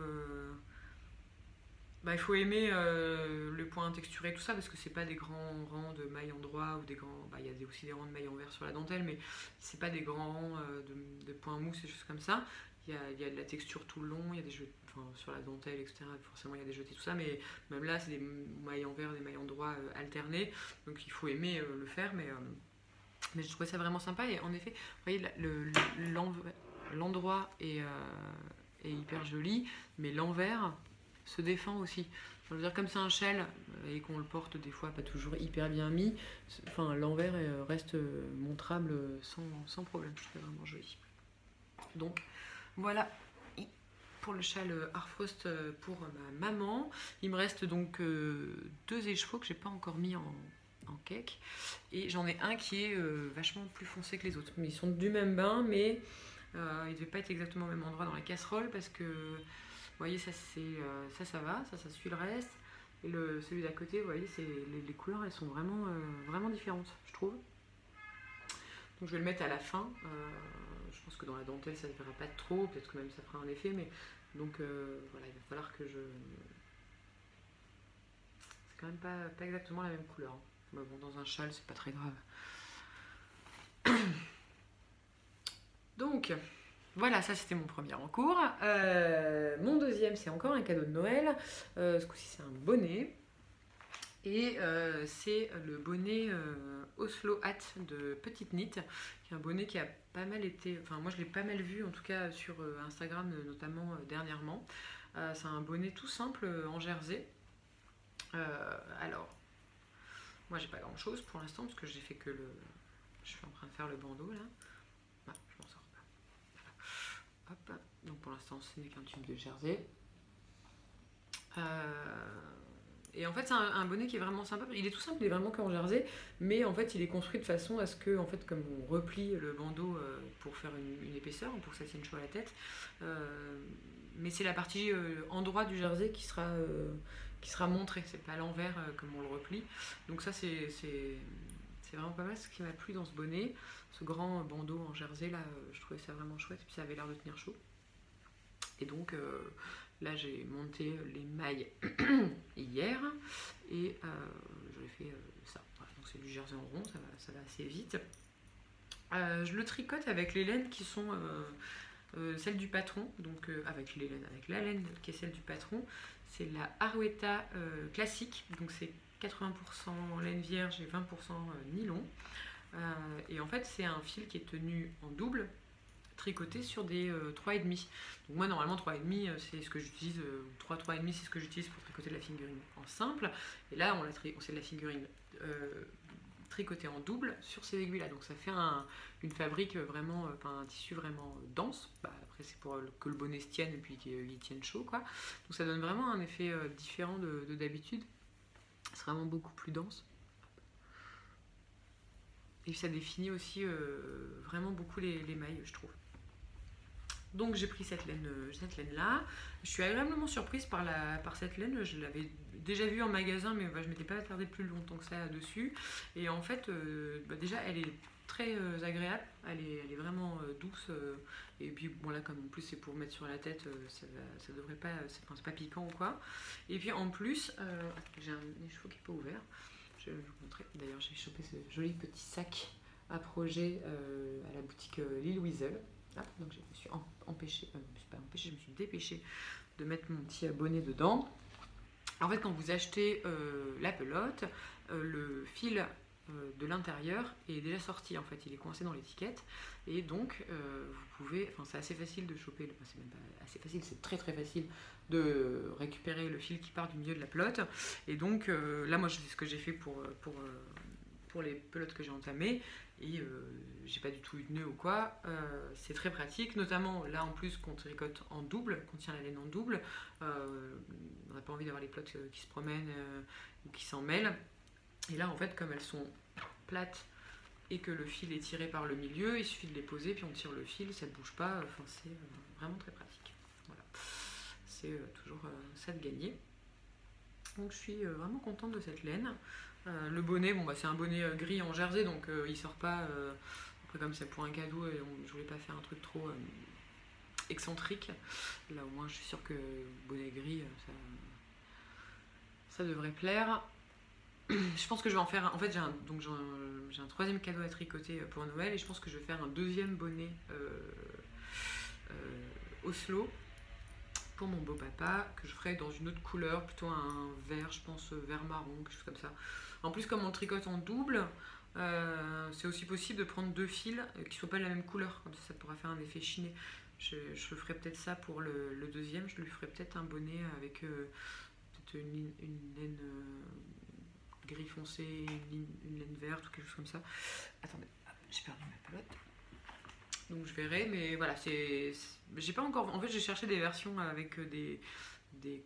il faut aimer le point texturé, tout ça, parce que c'est pas des grands rangs de mailles endroit, ou des grands... il y a aussi des rangs de mailles envers sur la dentelle, mais c'est pas des grands rangs de points mousse et choses comme ça. Il y a de la texture tout le long, il y a des jeux, sur la dentelle, etc. Forcément, il y a des jetés, tout ça, mais même là, c'est des mailles envers, des mailles endroit alternées. Donc, il faut aimer le faire, mais je trouvais ça vraiment sympa. Et en effet, vous voyez, l'endroit est hyper joli, mais l'envers se défend aussi. Je veux dire, comme c'est un châle et qu'on le porte des fois pas toujours hyper bien mis, l'envers reste montrable sans problème. Je trouve vraiment joli. Donc, voilà pour le châle Harfrost pour ma maman. Il me reste donc 2 écheveaux que j'ai pas encore mis en cake, et j'en ai un qui est vachement plus foncé que les autres, mais ils sont du même bain, mais ils ne devaient pas être exactement au même endroit dans la casserole, parce que vous voyez, ça va, ça suit le reste, et celui d'à côté, vous voyez, les couleurs elles sont vraiment différentes, je trouve. Donc je vais le mettre à la fin. Je pense que dans la dentelle ça ne verra pas trop, peut-être que même ça fera un effet, mais donc voilà, il va falloir que je... C'est quand même pas exactement la même couleur. Mais bon, dans un châle, c'est pas très grave. Donc, voilà, ça c'était mon premier en cours. Mon deuxième, c'est encore un cadeau de Noël. Ce coup-ci, c'est un bonnet. Et c'est le bonnet Oslo Hat de Petite Knit, qui est un bonnet qui a pas mal été... Enfin, moi je l'ai pas mal vu, en tout cas sur Instagram, notamment dernièrement. C'est un bonnet tout simple en jersey. Alors... Moi j'ai pas grand chose pour l'instant, parce que j'ai fait que le... Je suis en train de faire le bandeau là. Ah, je m'en sors pas. Voilà. Hop. Donc pour l'instant ce n'est qu'un tube de jersey. Et en fait c'est un bonnet qui est vraiment sympa. Il est tout simple, il est vraiment qu'en jersey, mais en fait il est construit de façon à ce que, en fait, comme on replie le bandeau pour faire une épaisseur, pour que ça tienne chaud à la tête, mais c'est la partie endroit du jersey qui sera montrée, c'est pas l'envers comme on le replie. Donc ça c'est vraiment pas mal. Ce qui m'a plu dans ce bonnet, ce grand bandeau en jersey là, je trouvais ça vraiment chouette, et puis ça avait l'air de tenir chaud. Et donc là j'ai monté les mailles hier, et j'ai fait ça. Voilà, donc c'est du jersey en rond, ça va assez vite. Je le tricote avec les laines qui sont celles du patron, donc avec la laine qui est celle du patron. C'est la Arouetta classique, donc c'est 80% laine vierge et 20% nylon. Et en fait c'est un fil qui est tenu en double, tricoté sur des 3,5. Donc moi normalement 3,5 c'est ce que j'utilise, 3,5 c'est ce que j'utilise pour tricoter de la figurine en simple. Et là c'est de la figurine tricoté en double sur ces aiguilles là, donc ça fait une fabrique vraiment, un tissu vraiment dense. Après c'est pour que le bonnet se tienne et puis qu'il tienne chaud quoi, donc ça donne vraiment un effet différent de d'habitude, c'est vraiment beaucoup plus dense et ça définit aussi vraiment beaucoup les mailles je trouve. Donc j'ai pris cette laine là. Je suis agréablement surprise par cette laine. Je l'avais déjà vue en magasin, mais je m'étais pas attardée plus longtemps que ça dessus. Et en fait, déjà elle est très agréable. Elle est vraiment douce. Et puis bon là, comme en plus c'est pour mettre sur la tête, ça devrait pas, c'est pas piquant ou quoi. Et puis en plus, j'ai un écheveau qui est pas ouvert. Je vais vous montrer. D'ailleurs, j'ai chopé ce joli petit sac à projet à la boutique Lille Weasel. Donc je me suis je me suis dépêchée de mettre mon petit bonnet dedans. En fait, quand vous achetez la pelote, le fil de l'intérieur est déjà sorti. En fait, il est coincé dans l'étiquette et donc vous pouvez. Enfin, c'est assez facile de choper. C'est même pas assez facile, c'est très très facile de récupérer le fil qui part du milieu de la pelote. Et donc là, moi, c'est ce que j'ai fait pour les pelotes que j'ai entamées. Et j'ai pas du tout eu de nœud ou quoi, c'est très pratique, notamment là en plus qu'on tricote en double, qu'on tient la laine en double, on n'a pas envie d'avoir les pelotes qui se promènent ou qui s'en mêlent, et là en fait comme elles sont plates et que le fil est tiré par le milieu, il suffit de les poser puis on tire le fil, ça ne bouge pas, c'est vraiment très pratique, voilà. C'est toujours ça de gagner, donc je suis vraiment contente de cette laine. Le bonnet, c'est un bonnet gris en jersey, donc il sort pas. Après, comme c'est pour un cadeau, et je voulais pas faire un truc trop excentrique. Là, au moins, je suis sûre que bonnet gris, ça devrait plaire. Je pense que je vais en faire. En fait, j'ai un troisième cadeau à tricoter pour Noël, et je pense que je vais faire un deuxième bonnet Oslo pour mon beau papa, que je ferai dans une autre couleur, plutôt un vert, je pense vert marron, quelque chose comme ça. En plus, comme on tricote en double, c'est aussi possible de prendre deux fils qui ne soient pas de la même couleur, comme ça pourra faire un effet chiné. Je ferai peut-être ça pour le deuxième, je lui ferai peut-être un bonnet avec peut-être une laine gris foncé, une laine verte ou quelque chose comme ça. Attendez, j'ai perdu ma pelote. Donc je verrai, mais voilà, j'ai pas encore. En fait, j'ai cherché des versions avec des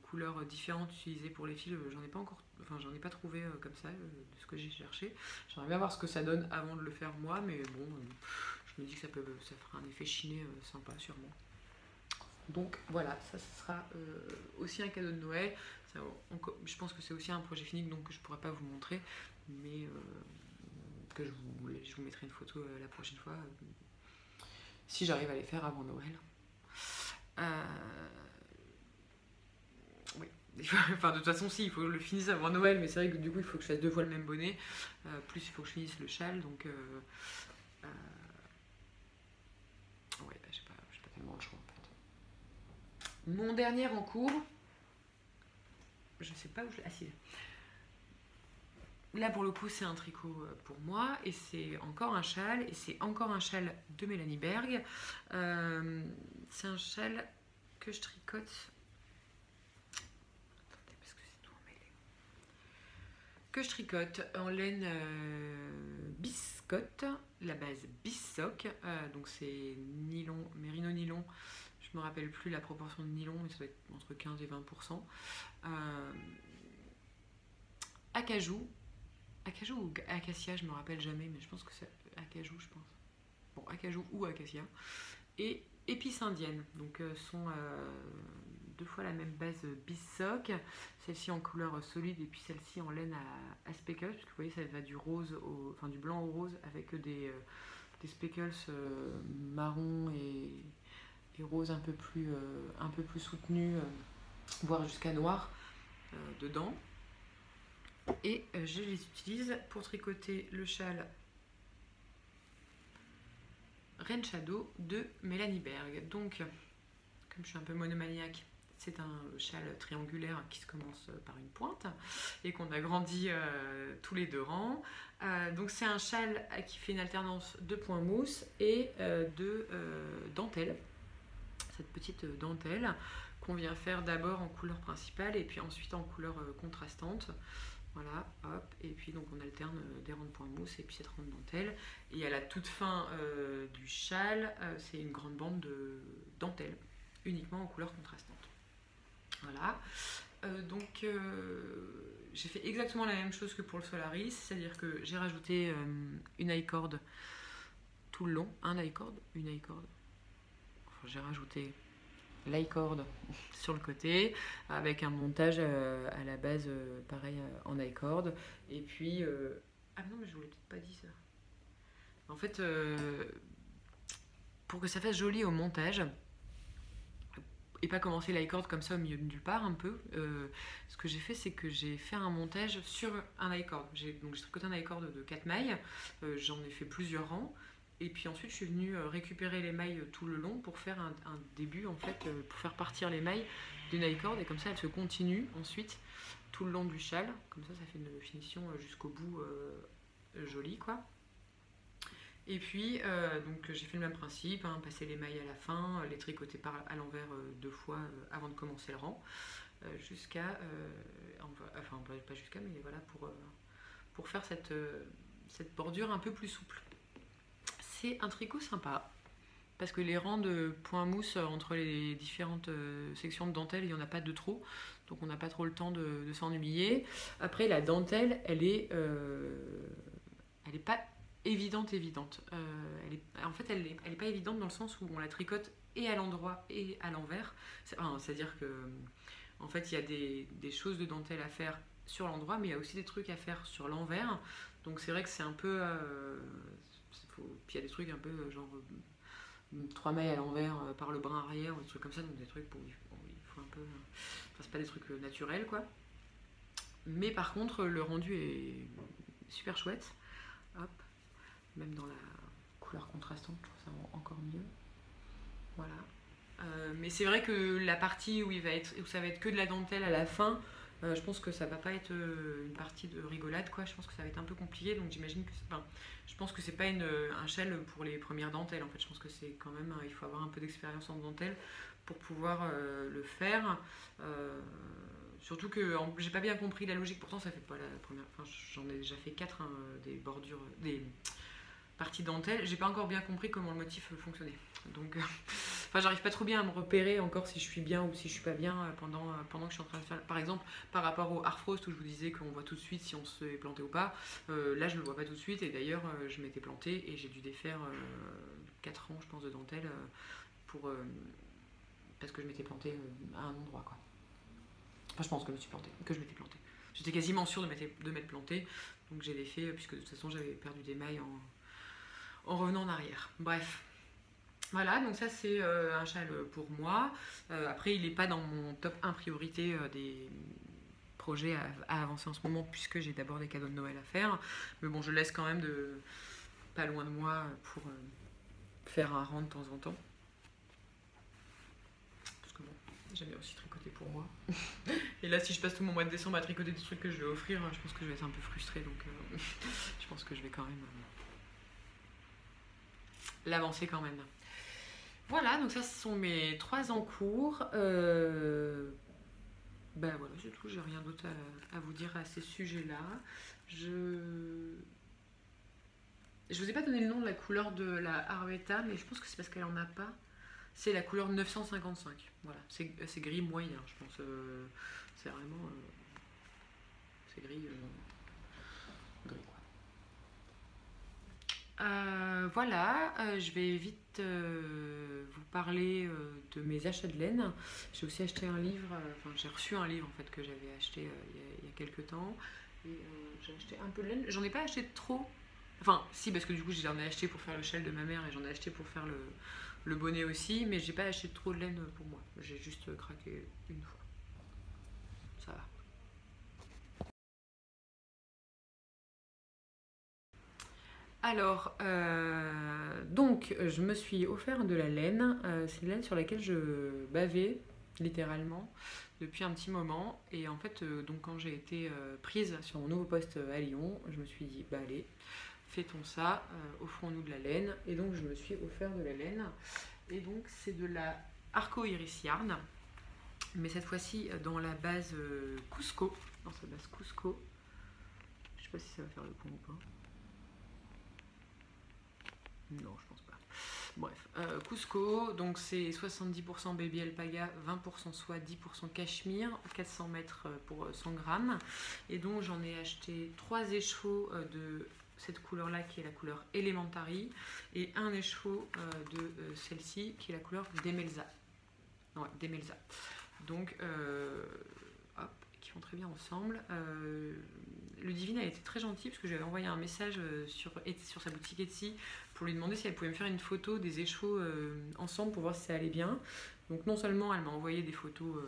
couleurs différentes utilisées pour les fils. J'en ai pas encore, j'en ai pas trouvé comme ça de ce que j'ai cherché. J'aimerais bien voir ce que ça donne avant de le faire moi, mais bon, je me dis que ça fera un effet chiné sympa sûrement. Donc voilà, ça sera aussi un cadeau de Noël. Je pense que c'est aussi un projet fini donc que je pourrais pas vous montrer, mais que je vous mettrai une photo la prochaine fois. Si j'arrive à les faire avant Noël. Oui. De toute façon, si, il faut que je le finisse avant Noël, mais c'est vrai que du coup, il faut que je fasse 2 fois le même bonnet. Plus, il faut que je finisse le châle, donc... Ouais, j'ai pas tellement le choix, en fait. Mon dernier en cours... Je sais pas où je l'ai... Ah si. Là, pour le coup, c'est un tricot pour moi, et c'est encore un châle, de Mélanie Berg. C'est un châle que je tricote... Attendez, parce que c'est tout emmêlé. Que je tricote en laine biscotte, la base Bissoc, donc c'est nylon, mérino nylon. Je me rappelle plus la proportion de nylon, mais ça doit être entre 15 et 20%. Acajou ou acacia, je me rappelle jamais, mais je pense que c'est acajou, je pense. Bon, acajou ou acacia. Et épices indiennes, donc sont 2 fois la même base Bissoc, celle-ci en couleur solide et puis celle-ci en laine à speckles, parce que vous voyez ça va du rose du blanc au rose avec des speckles marron et rose un peu plus soutenu, voire jusqu'à noir dedans. Et je les utilise pour tricoter le châle Rain Shadow de Mélanie Berg. Donc, comme je suis un peu monomaniaque, c'est un châle triangulaire qui se commence par une pointe et qu'on a grandi tous les 2 rangs. Donc c'est un châle qui fait une alternance de points mousse et de dentelle. Cette petite dentelle qu'on vient faire d'abord en couleur principale et puis ensuite en couleur contrastante. Voilà, hop, et puis donc on alterne des rangs de point mousse et puis cette rang de dentelle. Et à la toute fin du châle, c'est une grande bande de dentelle, uniquement en couleur contrastante. Voilà. Donc j'ai fait exactement la même chose que pour le Solaris, c'est-à-dire que j'ai rajouté une I-cord tout le long, un I-cord, une I-cord. Enfin, j'ai rajouté l'i-cord sur le côté avec un montage à la base pareil en i-cord et puis ah non mais je vous l'ai peut-être pas dit ça en fait pour que ça fasse joli au montage et pas commencer l'i-cord comme ça au milieu de nulle part un peu ce que j'ai fait c'est que j'ai fait un montage sur un i-cord donc j'ai tricoté un i-cord de 4 mailles j'en ai fait plusieurs rangs. Et puis ensuite, je suis venue récupérer les mailles tout le long pour faire un début, en fait, pour faire partir les mailles d'une i-cord. Et comme ça, elles se continuent ensuite tout le long du châle. Comme ça fait une finition jusqu'au bout jolie, quoi. Et puis, donc j'ai fait le même principe, hein, passer les mailles à la fin, les tricoter à l'envers 2 fois avant de commencer le rang. Jusqu'à... enfin, pas jusqu'à, mais voilà, pour faire cette bordure un peu plus souple. C'est un tricot sympa parce que les rangs de points mousse entre les différentes sections de dentelle, il n'y en a pas de trop, donc on n'a pas trop le temps de s'ennuyer. Après la dentelle, elle est pas évidente. En fait, elle est pas évidente dans le sens où on la tricote et à l'endroit et à l'envers. C'est-à-dire que en fait, il y a des choses de dentelle à faire sur l'endroit, mais il y a aussi des trucs à faire sur l'envers. Donc c'est vrai que c'est un peu puis il y a des trucs un peu genre 3 mailles à l'envers par le brin arrière ou des trucs comme ça, donc des trucs pour il faut un peu enfin c'est pas des trucs naturels quoi, mais par contre le rendu est super chouette, hop, même dans la couleur contrastante je trouve ça encore mieux, voilà. Mais c'est vrai que la partie où ça va être que de la dentelle à la fin, je pense que ça va pas être une partie de rigolade quoi, je pense que ça va être un peu compliqué, donc j'imagine que je pense que c'est pas un châle pour les premières dentelles en fait, je pense que c'est quand même, il faut avoir un peu d'expérience en dentelle pour pouvoir le faire, surtout que j'ai pas bien compris la logique, pourtant ça fait pas la première, enfin j'en ai déjà fait 4 hein, des bordures, des partie dentelle, j'ai pas encore bien compris comment le motif fonctionnait. Donc, enfin, j'arrive pas trop bien à me repérer encore si je suis bien ou si je suis pas bien pendant que je suis en train de faire. Par exemple, par rapport au Harfrost où je vous disais qu'on voit tout de suite si on se est planté ou pas, là je le vois pas tout de suite et d'ailleurs je m'étais plantée et j'ai dû défaire 4 rangs, je pense, de dentelle parce que je m'étais plantée à un endroit quoi. Enfin, je pense que je m'étais plantée. J'étais quasiment sûre de m'être plantée, donc j'ai défait puisque de toute façon j'avais perdu des mailles en revenant en arrière. Bref. Voilà, donc ça c'est un châle pour moi. Après, il n'est pas dans mon top 1 priorité des projets à avancer en ce moment, puisque j'ai d'abord des cadeaux de Noël à faire. Mais bon, je laisse quand même pas loin de moi pour faire un rang de temps en temps. Parce que bon, j'aime bien aussi tricoter pour moi. Et là, si je passe tout mon mois de décembre à tricoter des trucs que je vais offrir, je pense que je vais être un peu frustrée. Donc je pense que je vais quand même l'avancer quand même. Voilà, donc ça ce sont mes 3 en cours. Ben voilà, c'est tout, j'ai rien d'autre à vous dire à ces sujets-là. Je vous ai pas donné le nom de la couleur de la Arvetta, mais je pense que c'est parce qu'elle en a pas. C'est la couleur 955. Voilà, c'est gris moyen, je pense. C'est vraiment... c'est gris... gris quoi. Voilà, je vais vite vous parler de mes achats de laine. J'ai aussi acheté un livre, enfin j'ai reçu un livre en fait que j'avais acheté il y a quelques temps. Et j'ai acheté un peu de laine. J'en ai pas acheté trop. Enfin, si, parce que du coup j'en ai acheté pour faire le châle de ma mère et j'en ai acheté pour faire le bonnet aussi, mais j'ai pas acheté trop de laine pour moi. J'ai juste craqué une fois. Ça va. Alors, donc, je me suis offert de la laine. C'est une laine sur laquelle je bavais, littéralement, depuis un petit moment. Et en fait, donc, quand j'ai été prise sur mon nouveau poste à Lyon, je me suis dit, bah allez, fait-on ça, offrons-nous de la laine. Et donc, je me suis offert de la laine. Et donc, c'est de la Arco Iris Yarn. Mais cette fois-ci, dans la base Cusco. Dans sa base Cusco. sais pas si ça va faire le point ou pas. Non, je pense pas. Bref, Cusco, donc c'est 70% baby alpaga, 20% soie, 10% cachemire, 400 mètres pour 100 grammes. Et donc j'en ai acheté 3 écheveaux de cette couleur-là qui est la couleur Elementary et un écheveau de celle-ci qui est la couleur Demelza. Ouais, Demelza. Donc, hop, qui vont très bien ensemble. Ludivine a été très gentille parce que j'avais envoyé un message sur sa boutique Etsy pour lui demander si elle pouvait me faire une photo des écheveaux ensemble pour voir si ça allait bien. Donc non seulement elle m'a envoyé des photos,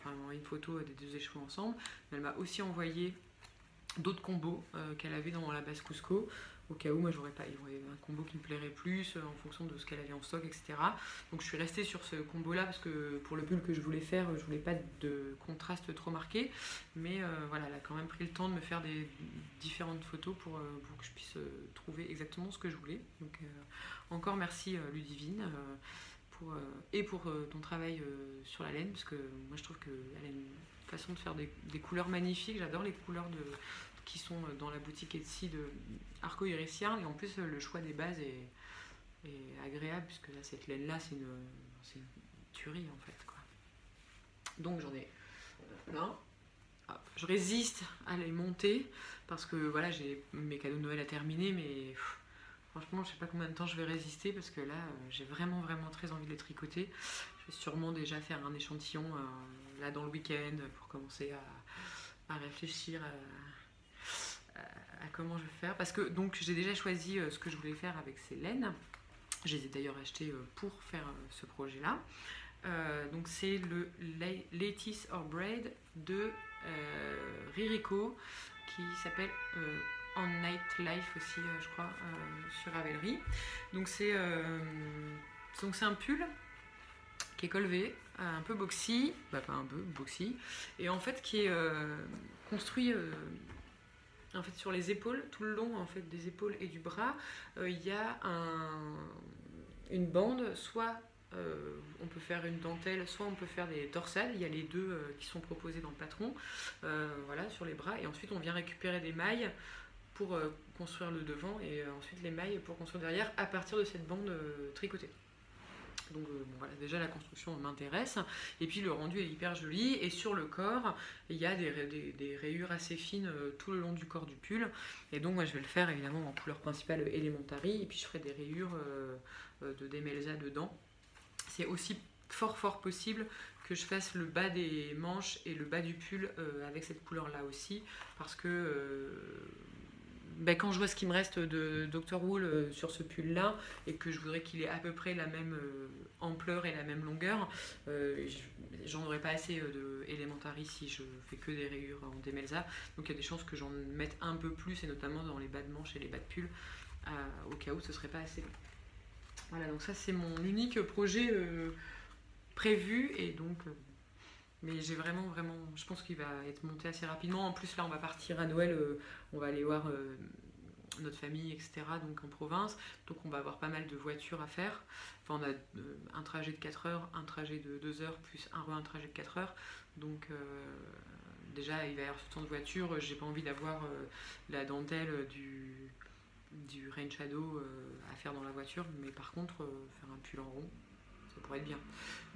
elle m'a envoyé une photo des 2 écheveaux ensemble, mais elle m'a aussi envoyé d'autres combos qu'elle avait dans la base Cusco, au cas où moi j'aurais pas, il y avait un combo qui me plairait plus en fonction de ce qu'elle avait en stock, etc. Donc je suis restée sur ce combo là parce que pour le pull que je voulais faire, je voulais pas de contraste trop marqué, mais voilà, elle a quand même pris le temps de me faire des différentes photos pour que je puisse trouver exactement ce que je voulais. Donc encore merci Ludivine pour ton travail sur la laine, parce que moi je trouve qu'elle a une façon de faire des couleurs magnifiques. J'adore les couleurs qui sont dans la boutique Etsy de Arco Iris Yarn, et en plus le choix des bases est agréable, puisque là cette laine là c'est une tuerie en fait quoi. Donc j'en ai plein. Je résiste à les monter parce que voilà, j'ai mes cadeaux de Noël à terminer, mais franchement je sais pas combien de temps je vais résister, parce que là j'ai vraiment très envie de les tricoter. Je vais sûrement déjà faire un échantillon là dans le week-end pour commencer à réfléchir à comment je vais faire, parce que donc j'ai déjà choisi ce que je voulais faire avec ces laines. Je les ai d'ailleurs achetées pour faire ce projet là. Donc c'est le Lattice or Braid de Ririko, qui s'appelle On Night Life aussi, je crois, sur Ravelry. Donc c'est un pull qui est colvé, un peu boxy, pas un peu boxy, et en fait qui est construit en fait sur les épaules, tout le long en fait des épaules et du bras. Il y a une bande, soit on peut faire une dentelle, soit on peut faire des dorsales. Il y a les deux qui sont proposés dans le patron, voilà, sur les bras, et ensuite on vient récupérer des mailles pour construire le devant, et ensuite les mailles pour construire derrière à partir de cette bande tricotée. Donc bon, voilà, déjà la construction m'intéresse, et puis le rendu est hyper joli, et sur le corps il y a des rayures assez fines tout le long du corps du pull, et donc moi je vais le faire évidemment en couleur principale Elementary, et puis je ferai des rayures de Demelza dedans. C'est aussi fort possible que je fasse le bas des manches et le bas du pull avec cette couleur là aussi, parce que quand je vois ce qui me reste de Dr. Wool sur ce pull là, et que je voudrais qu'il ait à peu près la même ampleur et la même longueur, j'en aurais pas assez de Elementary si je fais que des rayures en Demelza. Donc il y a des chances que j'en mette un peu plus, et notamment dans les bas de manches et les bas de pull, au cas où ce serait pas assez long. Voilà, donc ça c'est mon unique projet prévu, et donc mais j'ai vraiment, je pense qu'il va être monté assez rapidement. En plus là on va partir à Noël, on va aller voir notre famille, etc. donc en province, donc on va avoir pas mal de voitures à faire. Enfin on a un trajet de 4 heures, un trajet de 2 heures, plus un trajet de 4 heures, donc déjà il va y avoir ce temps de voiture. J'ai pas envie d'avoir la dentelle du Rain Shadow à faire dans la voiture, mais par contre faire un pull en rond, ça pourrait être bien.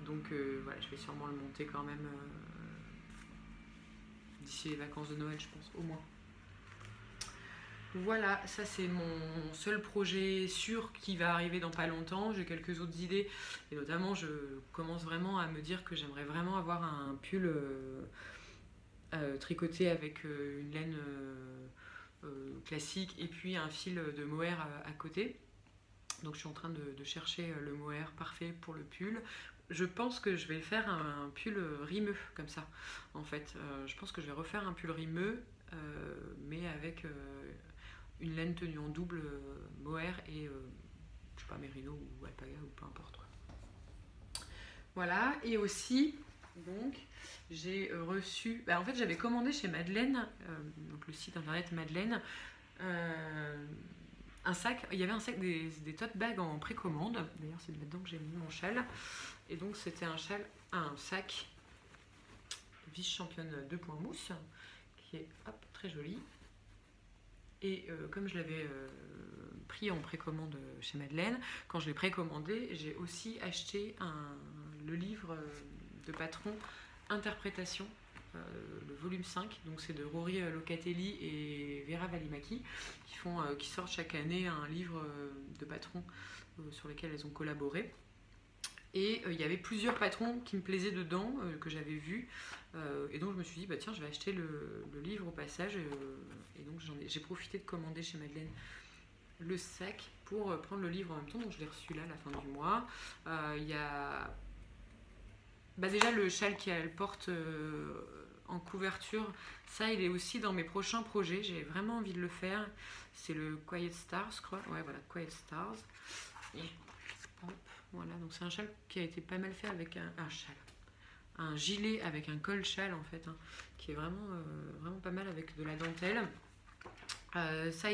Donc voilà, je vais sûrement le monter quand même d'ici les vacances de Noël, je pense, au moins. Voilà, ça c'est mon seul projet sûr qui va arriver dans pas longtemps. J'ai quelques autres idées, et notamment je commence vraiment à me dire que j'aimerais vraiment avoir un pull tricoté avec une laine classique, et puis un fil de mohair à côté. Donc je suis en train de chercher le mohair parfait pour le pull. Je pense que je vais faire un pull rimeux comme ça. En fait, je pense que je vais refaire un pull rimeux, mais avec une laine tenue en double mohair et je sais pas, mérino ou alpaga ou peu importe. Voilà, et aussi donc j'ai reçu, en fait j'avais commandé chez Madeleine, donc le site internet Madeleine, un sac. Il y avait un sac, des tote bags en précommande. D'ailleurs c'est là-dedans que j'ai mis mon châle. Et donc c'était un sac vice championne 2 points mousse, qui est très joli. Et comme je l'avais pris en précommande chez Madeleine, quand je l'ai précommandé, j'ai aussi acheté le livre de Patron Interprétation, le volume 5. Donc c'est de Rory Locatelli et Vera Valimaki qui sortent chaque année un livre de Patron sur lesquels elles ont collaboré. Et il y avait plusieurs patrons qui me plaisaient dedans, que j'avais vus. Et donc je me suis dit, bah tiens, je vais acheter le livre au passage. Et donc j'ai profité de commander chez Madeleine le sac pour prendre le livre en même temps. Donc je l'ai reçu là à la fin du mois. Il y a déjà le châle qu'elle porte en couverture. Ça, il est aussi dans mes prochains projets. J'ai vraiment envie de le faire. C'est le Quiet Stars, je crois. Ouais, voilà, Quiet Stars. Et hop. Voilà, donc c'est un châle qui a été pas mal fait avec un gilet avec un col châle en fait, hein, qui est vraiment, vraiment pas mal avec de la dentelle. Ça,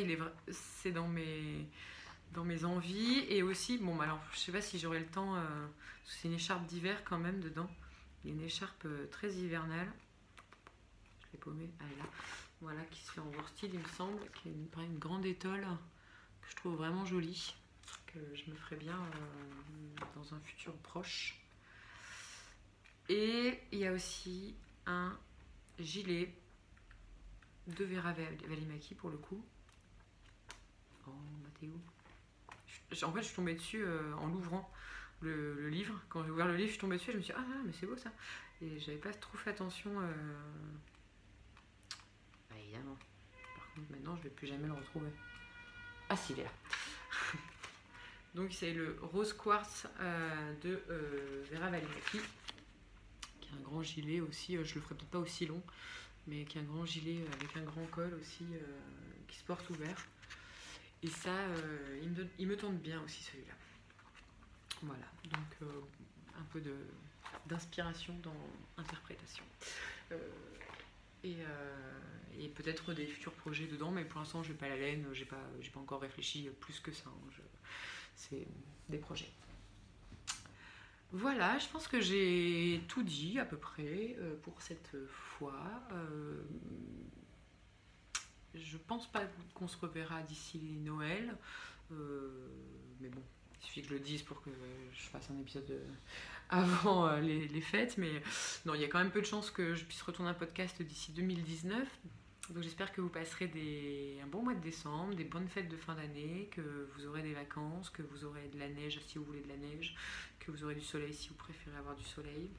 c'est dans mes envies. Et aussi, bon, alors je sais pas si j'aurai le temps, parce que c'est une écharpe d'hiver quand même dedans. Il y a une écharpe très hivernale. Je l'ai paumée, elle est là. Voilà, qui se fait en worsted, il me semble, qui est une grande étole que je trouve vraiment jolie. Que je me ferai bien dans un futur proche. Et il y a aussi un gilet de Vera Valimaki pour le coup. Oh, Mathéo. En fait, je suis tombée dessus en l'ouvrant le livre. Quand j'ai ouvert le livre, je suis tombée dessus et je me suis dit, ah, mais c'est beau ça. Et j'avais pas trop fait attention. Bah, évidemment. Par contre, maintenant, je vais plus jamais le retrouver. Ah, si, il est là. Donc c'est le Rose Quartz de Vera Valimaki, qui est un grand gilet aussi, je le ferai peut-être pas aussi long, mais qui est un grand gilet avec un grand col aussi, qui se porte ouvert. Et ça, il me tente bien aussi celui-là. Voilà, donc un peu d'inspiration dans l'interprétation. Et peut-être des futurs projets dedans, mais pour l'instant je n'ai pas la laine, j'ai pas encore réfléchi plus que ça. C'est des projets. Voilà, je pense que j'ai tout dit à peu près pour cette fois. Je pense pas qu'on se reverra d'ici Noël, mais bon, il suffit que je le dise pour que je fasse un épisode avant les fêtes. Mais non, il y a quand même peu de chances que je puisse retourner un podcast d'ici 2019. Donc j'espère que vous passerez un bon mois de décembre, des bonnes fêtes de fin d'année, que vous aurez des vacances, que vous aurez de la neige si vous voulez de la neige, que vous aurez du soleil si vous préférez avoir du soleil,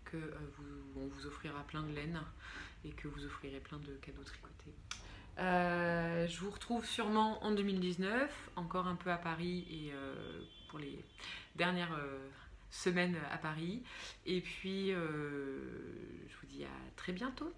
que on vous offrira plein de laine et que vous offrirez plein de cadeaux tricotés. Je vous retrouve sûrement en 2019, encore un peu à Paris et pour les dernières semaines à Paris. Et puis je vous dis à très bientôt.